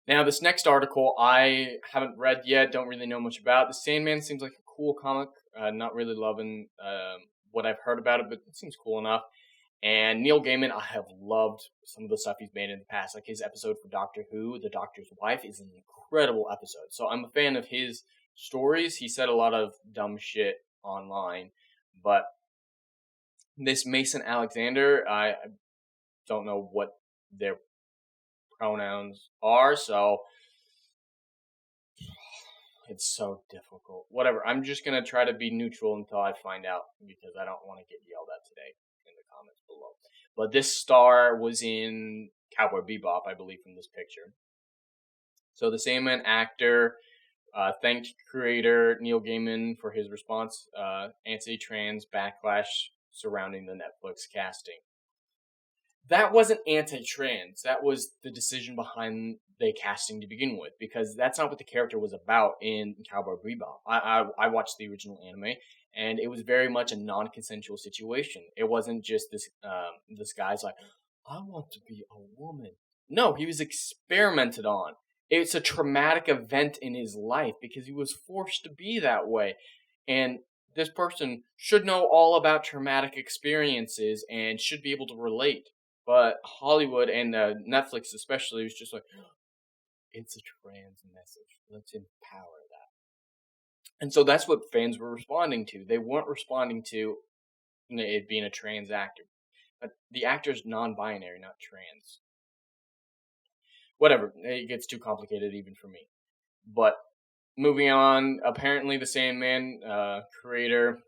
Now, this next article I haven't read yet, don't really know much about. The Sandman seems like a cool comic. Not really loving what I've heard about it, but it seems cool enough. And Neil Gaiman, I have loved some of the stuff he's made in the past. Like his episode for Doctor Who, The Doctor's Wife, is an incredible episode. So I'm a fan of his stories. He said a lot of dumb shit online, but this Mason Alexander, I don't know what their pronouns are, so it's so difficult. Whatever, I'm just going to try to be neutral until I find out, because I don't want to get yelled at today in the comments below. But this star was in Cowboy Bebop, I believe, from this picture. So the Sandman actor thanked creator Neil Gaiman for his response, anti-trans backlash surrounding the Netflix casting. That wasn't anti-trans. That was the decision behind the casting to begin with, because that's not what the character was about in Cowboy Bebop. I watched the original anime, and it was very much a non-consensual situation. It wasn't just this guy's like, I want to be a woman. No, he was experimented on. It's a traumatic event in his life because he was forced to be that way. And this person should know all about traumatic experiences and should be able to relate. But Hollywood and Netflix especially was just like, it's a trans message. Let's empower that. And so that's what fans were responding to. They weren't responding to it being a trans actor. But the actor's non-binary, not trans. Whatever. It gets too complicated even for me. But moving on, apparently the Sandman creator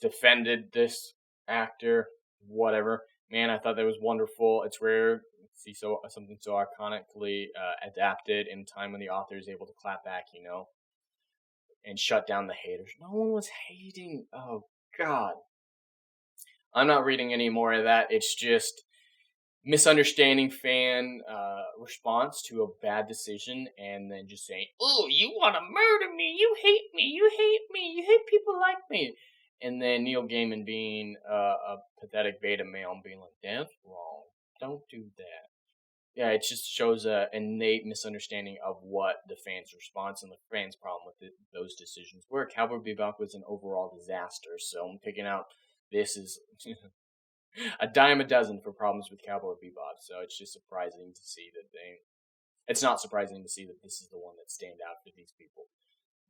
defended this actor. Whatever. Man, I thought that was wonderful. It's rare to see something so iconically adapted in a time when the author is able to clap back, and shut down the haters. No one was hating. Oh, God. I'm not reading any more of that. It's just misunderstanding fan response to a bad decision, and then just saying, oh, you want to murder me, you hate me, you hate me, you hate people like me. And then Neil Gaiman being a pathetic beta male and being like, that's wrong, don't do that. Yeah, it just shows an innate misunderstanding of what the fans' response and the fans' problem with those decisions were. Cowboy Bebop was an overall disaster, so I'm picking out this is a dime a dozen for problems with Cowboy Bebop. So it's just surprising to see that it's not surprising to see that this is the one that stand out for these people.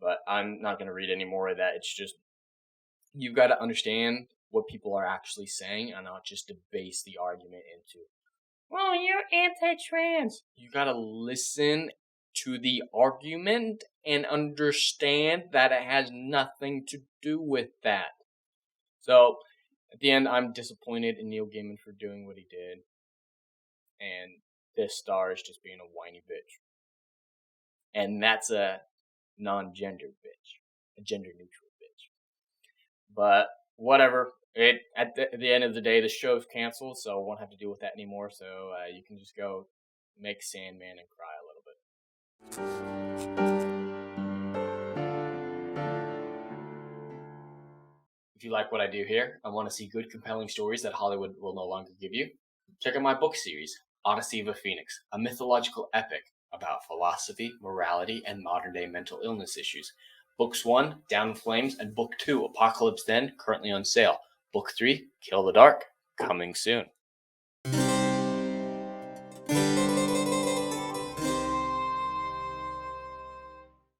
But I'm not going to read any more of that. It's just, you've got to understand what people are actually saying and not just debase the argument into, well, you're anti-trans. You got to listen to the argument and understand that it has nothing to do with that. So at the end, I'm disappointed in Neil Gaiman for doing what he did. And this star is just being a whiny bitch. And that's a non-gender bitch. A gender-neutral bitch. But whatever. At the end of the day, the show's canceled, so I won't have to deal with that anymore. So you can just go make Sandman and cry a little bit. If you like what I do here and want to see good, compelling stories that Hollywood will no longer give you, check out my book series, Odyssey of a Phoenix, a mythological epic about philosophy, morality, and modern-day mental illness issues. Books 1, Down in Flames, and Book 2, Apocalypse Then, currently on sale. Book 3, Kill the Dark, coming soon.